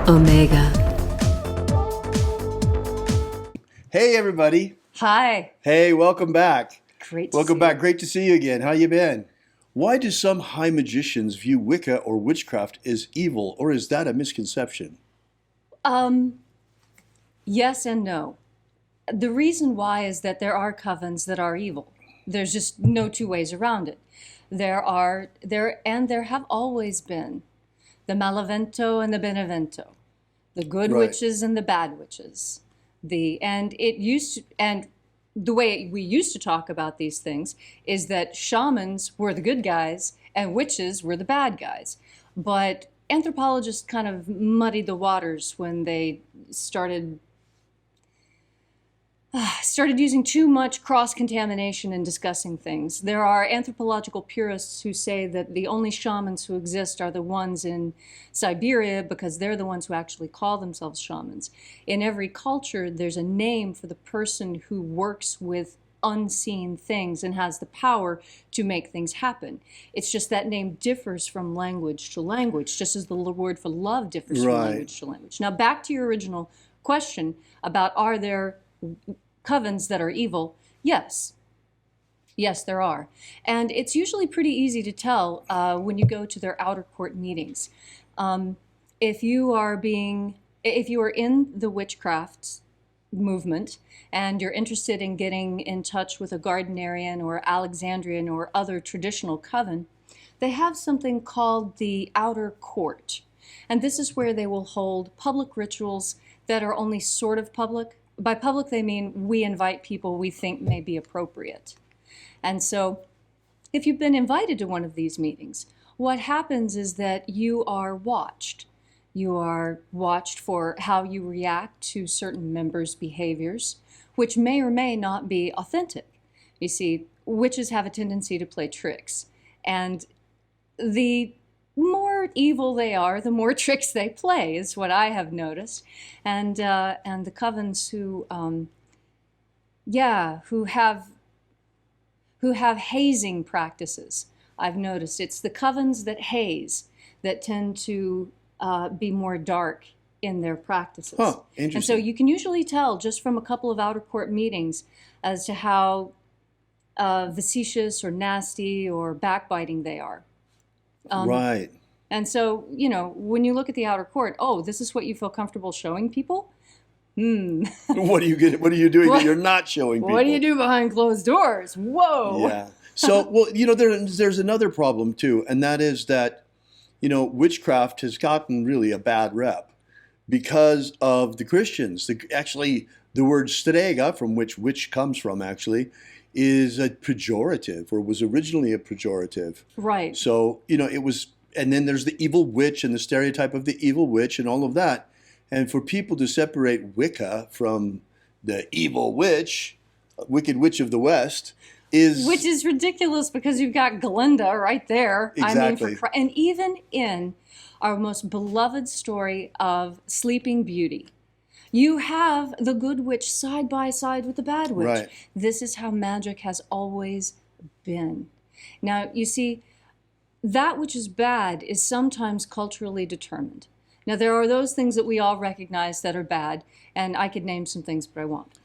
Omega. Hey everybody. Hi. Hey, welcome back. Great to Welcome see back. you. Great to see you again. How you been? Why do some high magicians view Wicca or witchcraft as evil, or is that a misconception? Yes and no. The reason why is that there are covens that are evil. There's just no two ways around it. There have always been the Malavento and the Benevento, the good Right. witches and the bad witches. And the way we used to talk about these things is that shamans were the good guys and witches were the bad guys. But anthropologists kind of muddied the waters when they started using too much cross-contamination in discussing things. There are anthropological purists who say that the only shamans who exist are the ones in Siberia because they're the ones who actually call themselves shamans. In every culture, there's a name for the person who works with unseen things and has the power to make things happen. It's just that name differs from language to language, just as the word for love differs from Right. language to language. Now, back to your original question about are there covens that are evil? Yes. Yes, there are. And it's usually pretty easy to tell when you go to their outer court meetings. If you are in the witchcraft movement and you're interested in getting in touch with a Gardnerian or Alexandrian or other traditional coven, they have something called the outer court. And this is where they will hold public rituals that are only sort of public. By public, they mean we invite people we think may be appropriate. And so if you've been invited to one of these meetings, what happens is that you are watched. You are watched for how you react to certain members' behaviors, which may or may not be authentic. You see, witches have a tendency to play tricks. And the more evil they are, the more tricks they play, is what I have noticed. And the covens who have hazing practices, I've noticed it's the covens that haze that tend to be more dark in their practices. Huh, interesting. And so you can usually tell just from a couple of outer court meetings as to how facetious or nasty or backbiting they are. Right. And so, when you look at the outer court, oh, this is what you feel comfortable showing people? What are you doing that you're not showing people? What do you do behind closed doors? Whoa. Yeah. So, well, there's another problem too, and that is that, witchcraft has gotten really a bad rep because of the Christians. Actually, the word strega, from which witch comes from, actually, is a pejorative, or was originally a pejorative. Right. So, it was, and then there's the evil witch and the stereotype of the evil witch and all of that. And for people to separate Wicca from the evil witch, Wicked Witch of the West, Which is ridiculous because you've got Glinda right there. Exactly. And even in our most beloved story of Sleeping Beauty, you have the good witch side by side with the bad witch. Right. This is how magic has always been. Now, you see, that which is bad is sometimes culturally determined. Now, there are those things that we all recognize that are bad, and I could name some things, but I won't.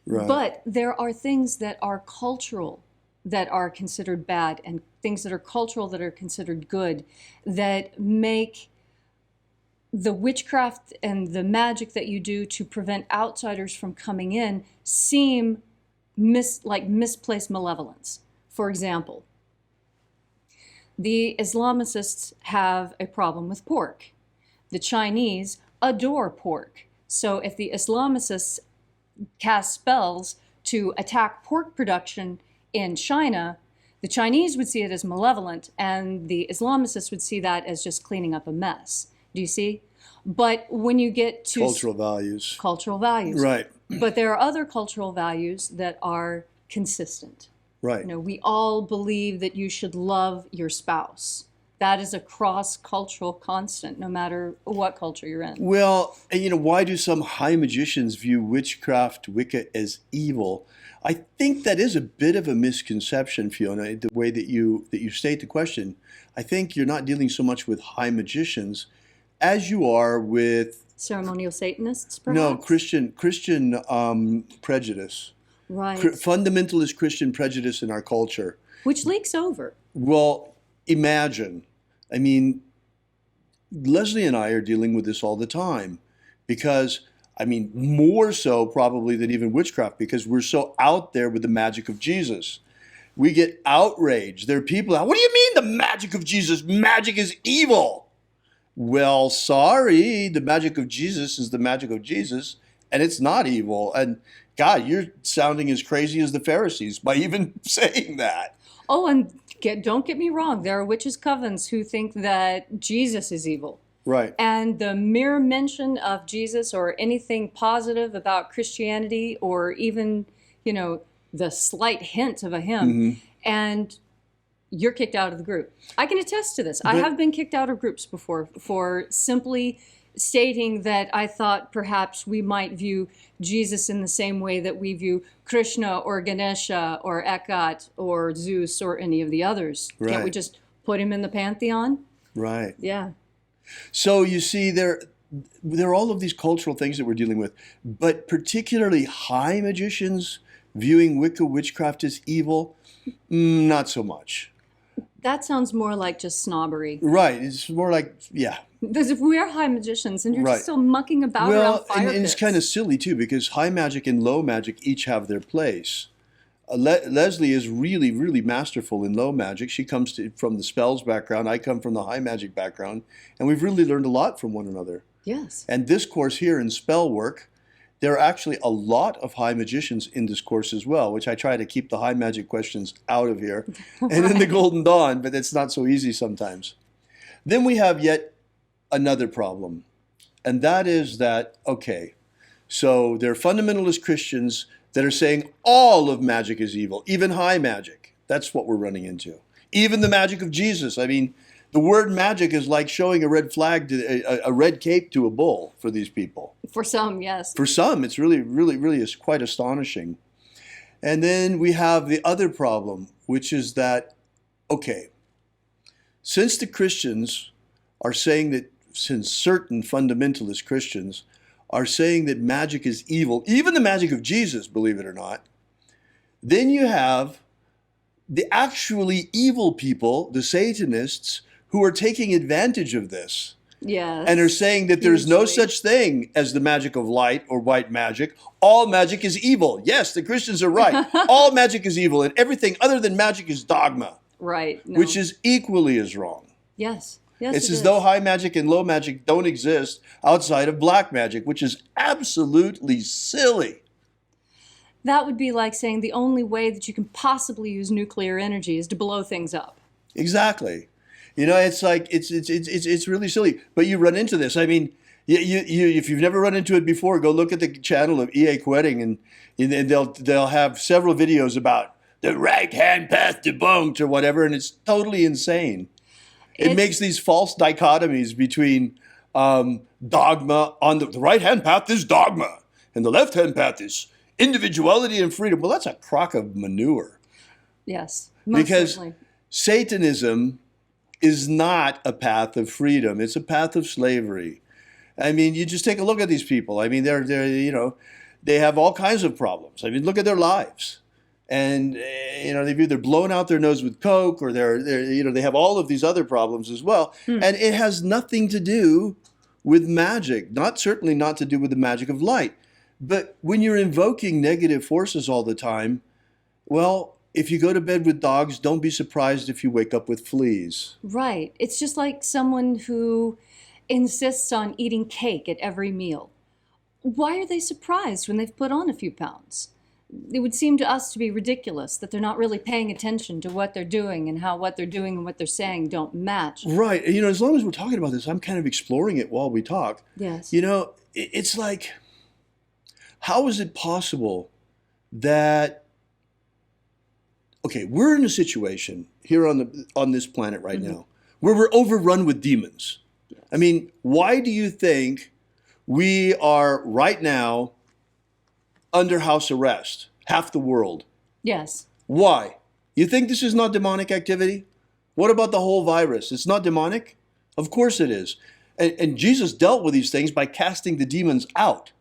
Right. But there are things that are cultural that are considered bad, and things that are cultural that are considered good, that make the witchcraft and the magic that you do to prevent outsiders from coming in seem like misplaced malevolence. For example, the Islamicists have a problem with pork. The Chinese adore pork. So if the Islamicists cast spells to attack pork production in China, the Chinese would see it as malevolent, and the Islamicists would see that as just cleaning up a mess. Do you see? But when you get to cultural values. Cultural values. Right. But there are other cultural values that are consistent. Right. We all believe that you should love your spouse. That is a cross-cultural constant, no matter what culture you're in. Well, and why do some high magicians view witchcraft, Wicca as evil? I think that is a bit of a misconception, Fiona, the way that you state the question. I think you're not dealing so much with high magicians as you are with Ceremonial Satanists, perhaps? no Christian prejudice, Right. fundamentalist Christian prejudice in our culture. Which leaks over. Well, imagine. I mean, Leslie and I are dealing with this all the time because, I mean, more so probably than even witchcraft because we're so out there with the magic of Jesus. We get outraged. There are people out, what do you mean the magic of Jesus? Magic is evil. Well, sorry, the magic of Jesus is the magic of Jesus, and it's not evil. And God, you're sounding as crazy as the Pharisees by even saying that. Oh, and don't get me wrong. There are witches covens who think that Jesus is evil. Right. And the mere mention of Jesus or anything positive about Christianity or even, you know, the slight hint of a hymn, and you're kicked out of the group. I can attest to this. I have been kicked out of groups before for simply stating that I thought perhaps we might view Jesus in the same way that we view Krishna or Ganesha or Ekat or Zeus or any of the others. Right. Can't we just put him in the pantheon? Right. Yeah. So you see, there are all of these cultural things that we're dealing with, but particularly high magicians viewing Wicca witchcraft as evil, not so much. That sounds more like just snobbery. Right. It's more like, yeah. Because if we are high magicians and you're Right. just still mucking about Well, around fire and it's pits. kind of silly too because high magic and low magic each have their place. Leslie is really, really masterful in low magic. She comes from the spells background. I come from the high magic background. And we've really learned a lot from one another. Yes. And this course here in Spellwork, there are actually a lot of high magicians in this course as well, which I try to keep the high magic questions out of here. And in the Golden Dawn, but it's not so easy sometimes. Then we have yet another problem. And that is that, okay, so there are fundamentalist Christians that are saying all of magic is evil, even high magic. That's what we're running into. Even the magic of Jesus. I mean, the word magic is like showing a red flag, a red cape to a bull for these people. For some, yes. For some, it's really, really, really is quite astonishing. And then we have the other problem, which is that, okay, since the Christians are saying that, since certain fundamentalist Christians are saying that magic is evil, even the magic of Jesus, believe it or not, then you have the actually evil people, the Satanists, who are taking advantage of this. Yes. And are saying that there's no Hugely. such thing as the magic of light or white magic. All magic is evil. Yes, the Christians are right. All magic is evil, and everything other than magic is dogma, Right. No. which is equally as wrong. Yes. Yes. It's it as is. though high magic and low magic don't exist outside of black magic, which is absolutely silly. That would be like saying the only way that you can possibly use nuclear energy is to blow things up. Exactly. You know, it's like it's really silly. But you run into this. I mean, you if you've never run into it before, go look at the channel of E.A. Quetting, and they'll have several videos about the right hand path debunked or whatever, and it's totally insane. It makes these false dichotomies between dogma on the right hand path is dogma, and the left hand path is individuality and freedom. Well, that's a crock of manure. Yes. Most Because certainly. Satanism is not a path of freedom. It's a path of slavery. I mean, you just take a look at these people. I mean, they're you know, they have all kinds of problems. I mean, look at their lives. And, you know, they've either blown out their nose with coke or they're you know, they have all of these other problems as well. And it has nothing to do with magic, certainly not to do with the magic of light. But when you're invoking negative forces all the time, well, if you go to bed with dogs, don't be surprised if you wake up with fleas. Right. It's just like someone who insists on eating cake at every meal. Why are they surprised when they've put on a few pounds? It would seem to us to be ridiculous that they're not really paying attention to what they're doing and how what they're doing and what they're saying don't match. Right. You know, as long as we're talking about this, I'm kind of exploring it while we talk. Yes. You know, it's like, how is it possible that, okay, we're in a situation here on this planet right now where we're overrun with demons. Yes. I mean, why do you think we are right now under house arrest, half the world? Yes. Why? You think this is not demonic activity? What about the whole virus? It's not demonic? Of course it is. And Jesus dealt with these things by casting the demons out.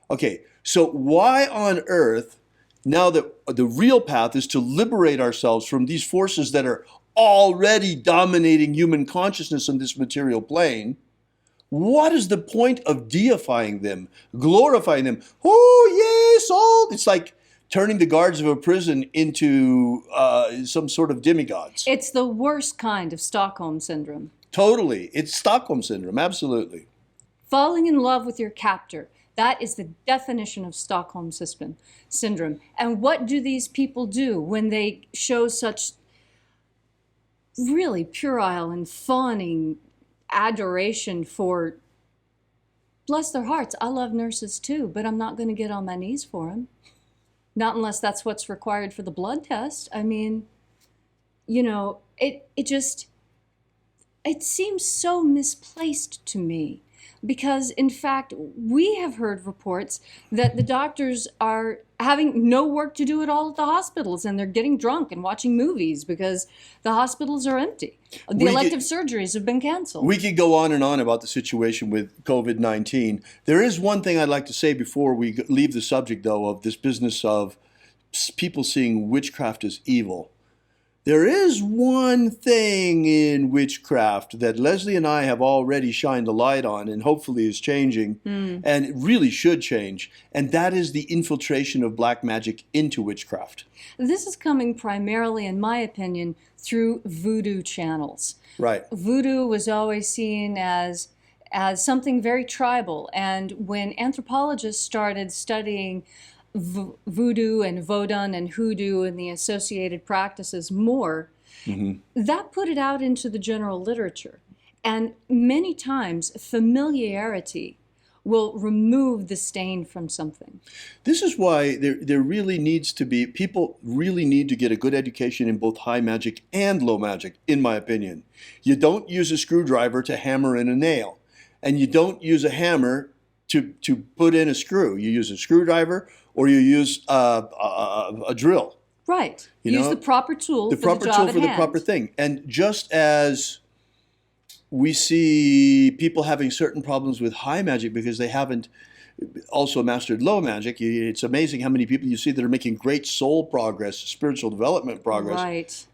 Okay, so why on earth, now that the real path is to liberate ourselves from these forces that are already dominating human consciousness on this material plane, what is the point of deifying them, glorifying them? Oh, yes, all. It's like turning the guards of a prison into some sort of demigods. It's the worst kind of Stockholm Syndrome. Totally. It's Stockholm Syndrome, absolutely. Falling in love with your captor. That is the definition of Stockholm Syndrome. And what do these people do when they show such really puerile and fawning adoration for, bless their hearts, I love nurses too, but I'm not going to get on my knees for them. Not unless that's what's required for the blood test. I mean, you know, it seems so misplaced to me. Because, in fact, we have heard reports that the doctors are having no work to do at all at the hospitals, and they're getting drunk and watching movies because the hospitals are empty. The elective surgeries have been canceled. We could go on and on about the situation with COVID-19. There is one thing I'd like to say before we leave the subject, though, of this business of people seeing witchcraft as evil. There is one thing in witchcraft that Leslie and I have already shined a light on and hopefully is changing, and it really should change, and that is the infiltration of black magic into witchcraft. This is coming primarily, in my opinion, through voodoo channels. Right. Voodoo was always seen as something very tribal, and when anthropologists started studying voodoo and vodun and hoodoo and the associated practices more, that put it out into the general literature. And many times familiarity will remove the stain from something. This is why there really needs to be, people really need to get a good education in both high magic and low magic, in my opinion. You don't use a screwdriver to hammer in a nail, and you don't use a hammer to put in a screw. You use a screwdriver or you use a drill. Right. You use know, the proper tool the for proper the job tool at for the hand. proper thing. And just as we see people having certain problems with high magic because they haven't also mastered low magic, it's amazing how many people you see that are making great soul progress, spiritual development progress, Right.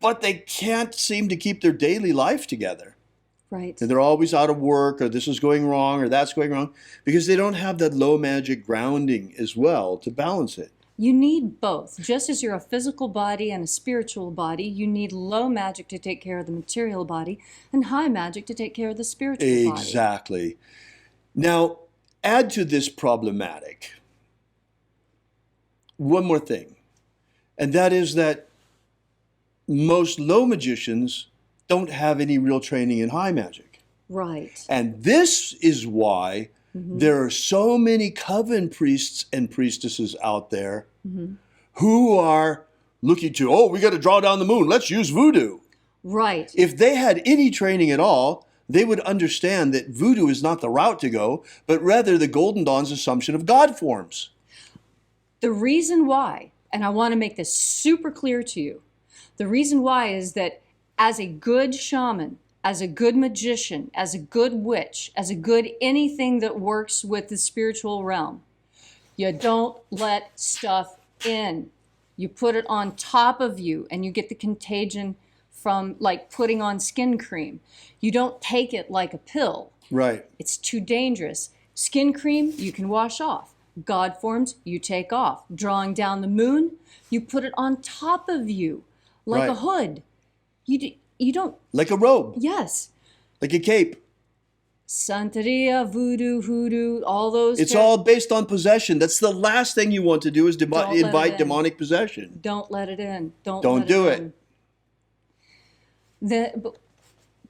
but they can't seem to keep their daily life together. Right. And they're always out of work, or this is going wrong, or that's going wrong, because they don't have that low magic grounding as well to balance it. You need both. Just as you're a physical body and a spiritual body, you need low magic to take care of the material body and high magic to take care of the spiritual body. Exactly. Now, add to this problematic one more thing, and that is that most low magicians don't have any real training in high magic. Right. And this is why there are so many coven priests and priestesses out there who are looking to, we got to draw down the moon, let's use voodoo. Right. If they had any training at all, they would understand that voodoo is not the route to go, but rather the Golden Dawn's assumption of God forms. The reason why, and I want to make this super clear to you, the reason why is that as a good shaman, as a good magician, as a good witch, as a good anything that works with the spiritual realm, you don't let stuff in. You put it on top of you and you get the contagion from like putting on skin cream. You don't take it like a pill. Right. It's too dangerous. Skin cream, you can wash off. God forms, you take off. Drawing down the moon, you put it on top of you like a hood. You don't... Like a robe. Yes. Like a cape. Santeria, voodoo, hoodoo, all those... It's all based on possession. That's the last thing you want to do is invite demonic possession. Don't let it in. Don't do it.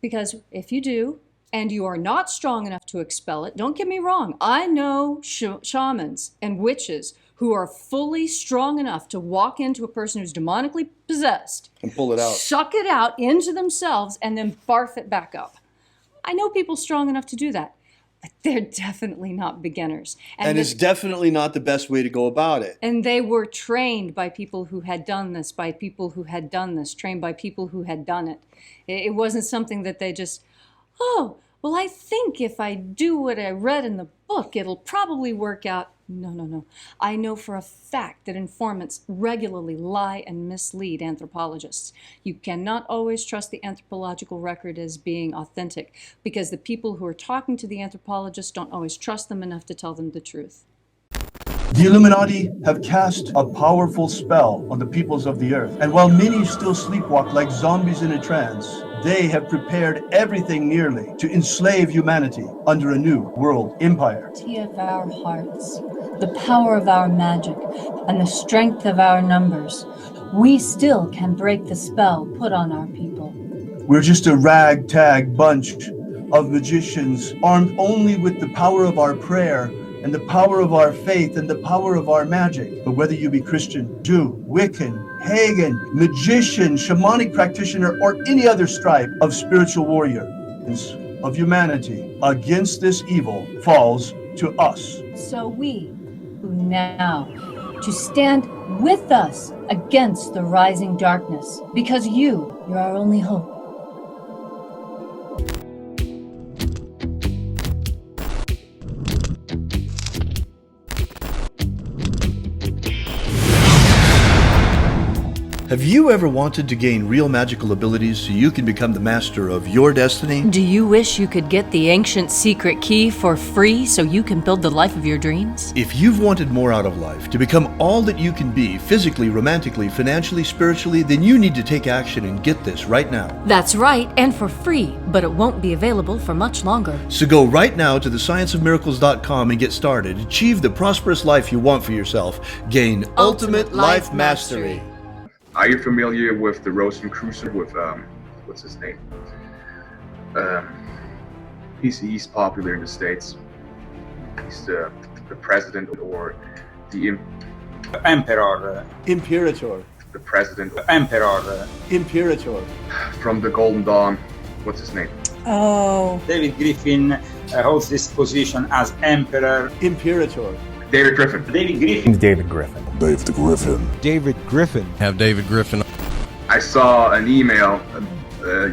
Because if you do, and you are not strong enough to expel it, don't get me wrong, I know shamans and witches who are fully strong enough to walk into a person who's demonically possessed and pull it out, suck it out into themselves, and then barf it back up. I know people strong enough to do that, but they're definitely not beginners. And it's definitely not the best way to go about it. And they were trained by people who had done this, trained by people who had done it. It wasn't something that they just, well, I think if I do what I read in the book, it'll probably work out. No, no, no. I know for a fact that informants regularly lie and mislead anthropologists. You cannot always trust the anthropological record as being authentic, because the people who are talking to the anthropologists don't always trust them enough to tell them the truth. The Illuminati have cast a powerful spell on the peoples of the earth, and while many still sleepwalk like zombies in a trance, they have prepared everything nearly to enslave humanity under a new world empire. Of our hearts, the power of our magic, and the strength of our numbers, we still can break the spell put on our people. We're just a ragtag bunch of magicians armed only with the power of our prayer and the power of our faith and the power of our magic. But whether you be Christian, Jew, Wiccan, pagan, magician, shamanic practitioner, or any other stripe of spiritual warrior of humanity against this evil falls to us. So we, who now, to stand with us against the rising darkness, because you're our only hope. Have you ever wanted to gain real magical abilities so you can become the master of your destiny? Do you wish you could get the ancient secret key for free so you can build the life of your dreams? If you've wanted more out of life, to become all that you can be, physically, romantically, financially, spiritually, then you need to take action and get this right now. That's right, and for free, but it won't be available for much longer. So go right now to thescienceofmiracles.com and get started. Achieve the prosperous life you want for yourself. Gain ultimate life mastery. Are you familiar with the Rosicrucian with what's his name? He's popular in the States. He's the president or the Emperor. Imperator. The president. Emperor. Imperator. From the Golden Dawn. What's his name? Oh. David Griffin holds this position as Emperor. Imperator. David Griffin. David Griffin. David Griffin. David Griffin. David Griffin. Have David Griffin. I saw an email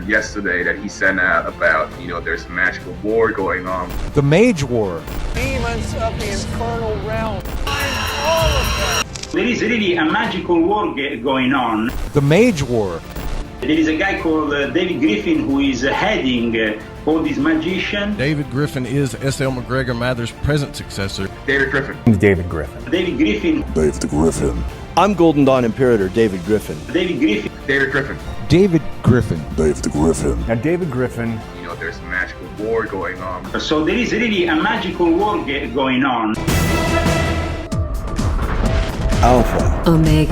yesterday that he sent out about, there's a magical war going on. The Mage War. Demons of the infernal realm. All of them. There is really a magical war going on. The Mage War. There is a guy called David Griffin who is heading all these magicians. David Griffin is S.L. McGregor Mather's present successor. David Griffin. David Griffin. David Griffin. David Griffin. I'm Golden Dawn Imperator David Griffin. David Griffin. David Griffin. David Griffin. David Griffin. Now David Griffin. There's a magical war going on. So there is really a magical war going on. Alpha Omega.